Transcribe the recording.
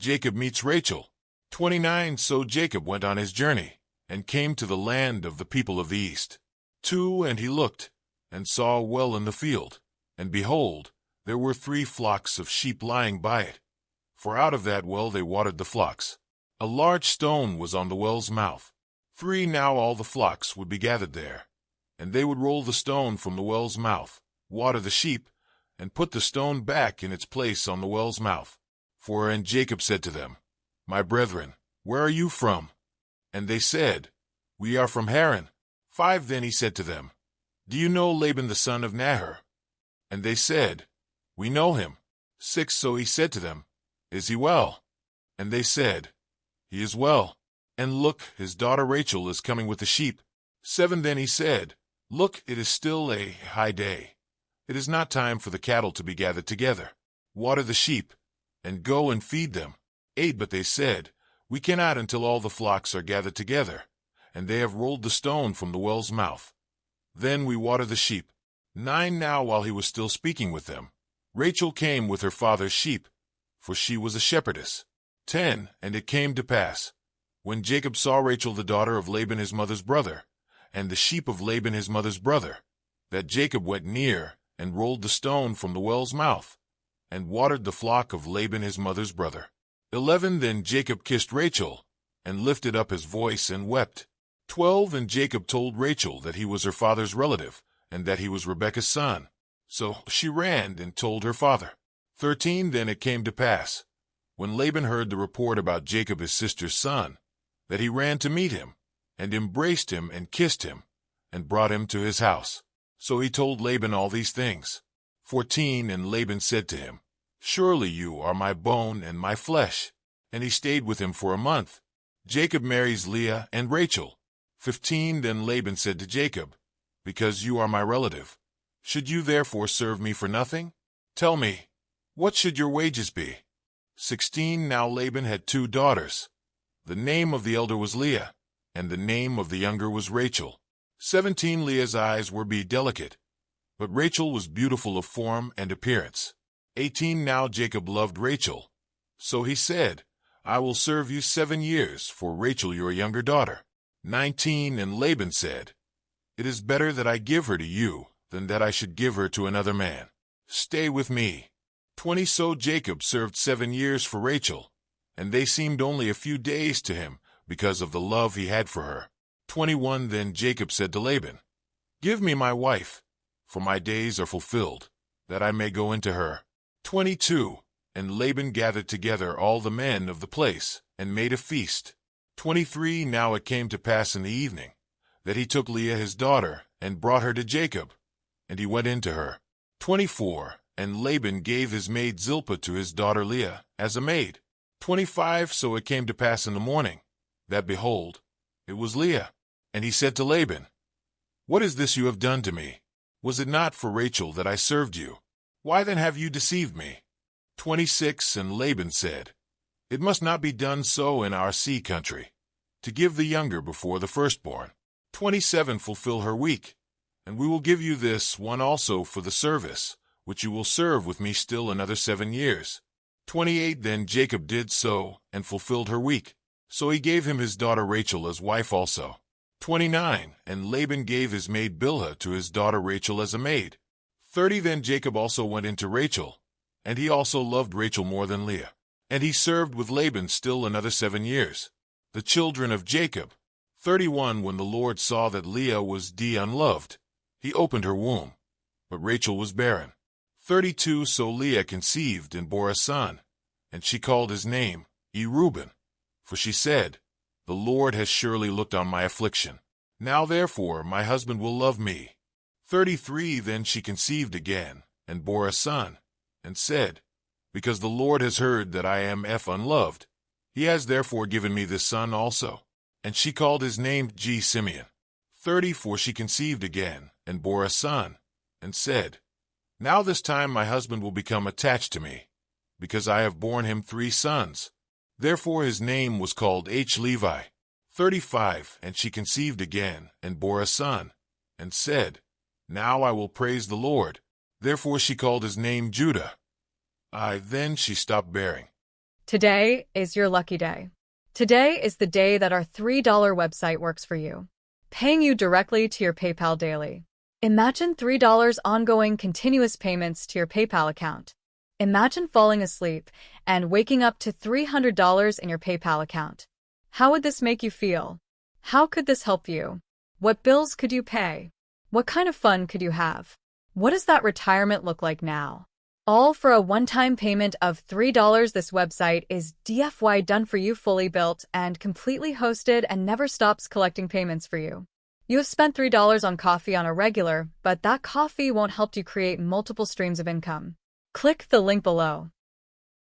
Jacob meets Rachel. 29 So Jacob went on his journey, and came to the land of the people of the east. 2 And he looked, and saw a well in the field, and behold, there were 3 flocks of sheep lying by it. For out of that well they watered the flocks. A large stone was on the well's mouth. 3 Now all the flocks would be gathered there, and they would roll the stone from the well's mouth, water the sheep, and put the stone back in its place on the well's mouth. 4 And Jacob said to them, My brethren, where are you from? And they said, We are from Haran. 5 Then he said to them, Do you know Laban the son of Nahor? And they said, We know him. 6 So he said to them, Is he well? And they said, He is well. And look, his daughter Rachel is coming with the sheep. 7 Then he said, Look, it is still a high day. It is not time for the cattle to be gathered together. Water the sheep, and go and feed them. 8 But they said, We cannot until all the flocks are gathered together, and they have rolled the stone from the well's mouth. Then we water the sheep. 9 Now while he was still speaking with them, Rachel came with her father's sheep, for she was a shepherdess. 10 And it came to pass, when Jacob saw Rachel the daughter of Laban his mother's brother, and the sheep of Laban his mother's brother, that Jacob went near, and rolled the stone from the well's mouth, and watered the flock of Laban his mother's brother. 11 Then Jacob kissed Rachel, and lifted up his voice and wept. 12 And Jacob told Rachel that he was her father's relative, and that he was Rebekah's son. So she ran and told her father. 13 Then it came to pass, when Laban heard the report about Jacob his sister's son, that he ran to meet him, and embraced him and kissed him, and brought him to his house. So he told Laban all these things. 14 And Laban said to him, Surely you are my bone and my flesh. And he stayed with him for a month. Jacob marries Leah and Rachel. 15 Then Laban said to Jacob, Because you are my relative, should you therefore serve me for nothing? Tell me, what should your wages be? 16 Now Laban had 2 daughters. The name of the elder was Leah, and the name of the younger was Rachel. 17 Leah's eyes were delicate, but Rachel was beautiful of form and appearance. 18 Now Jacob loved Rachel. So he said, I will serve you 7 years for Rachel your younger daughter. 19 And Laban said, It is better that I give her to you than that I should give her to another man. Stay with me. 20 So Jacob served 7 years for Rachel, and they seemed only a few days to him because of the love he had for her. 21 Then Jacob said to Laban, Give me my wife, for my days are fulfilled, that I may go into her. 22 And Laban gathered together all the men of the place, and made a feast. 23 Now it came to pass in the evening, that he took Leah his daughter, and brought her to Jacob, and he went into her. 24 And Laban gave his maid Zilpah to his daughter Leah, as a maid. 25 So it came to pass in the morning, that behold, it was Leah. And he said to Laban, What is this you have done to me? Was it not for Rachel that I served you? Why then have you deceived me? 26 And Laban said, It must not be done so in our sea country, to give the younger before the firstborn. 27 Fulfill her week, and we will give you this one also for the service, which you will serve with me still another 7 years. 28 Then Jacob did so, and fulfilled her week. So he gave him his daughter Rachel as wife also. 29 And Laban gave his maid Bilhah to his daughter Rachel as a maid. 30 Then Jacob also went into Rachel, and he also loved Rachel more than Leah. And he served with Laban still another 7 years. The children of Jacob. 31 When the Lord saw that Leah was unloved, he opened her womb, but Rachel was barren. 32 So Leah conceived and bore a son, and she called his name Reuben, for she said, The Lord has surely looked on my affliction. Now therefore my husband will love me. 33 Then she conceived again, and bore a son, and said, Because the Lord has heard that I am unloved, he has therefore given me this son also. And she called his name Simeon. 34 She conceived again, and bore a son, and said, Now this time my husband will become attached to me, because I have borne him 3 sons. Therefore his name was called Levi. 35 And she conceived again, and bore a son, and said, Now I will praise the Lord. Therefore she called his name Judah. Then she stopped bearing. Today is your lucky day. Today is the day that our $3 website works for you, paying you directly to your PayPal daily. Imagine $3 ongoing continuous payments to your PayPal account. Imagine falling asleep and waking up to $300 in your PayPal account. How would this make you feel? How could this help you? What bills could you pay? What kind of fun could you have? What does that retirement look like now? All for a one-time payment of $3. This website is DFY done for you, fully built and completely hosted, and never stops collecting payments for you. You have spent $3 on coffee on a regular, but that coffee won't help you create multiple streams of income. Click the link below.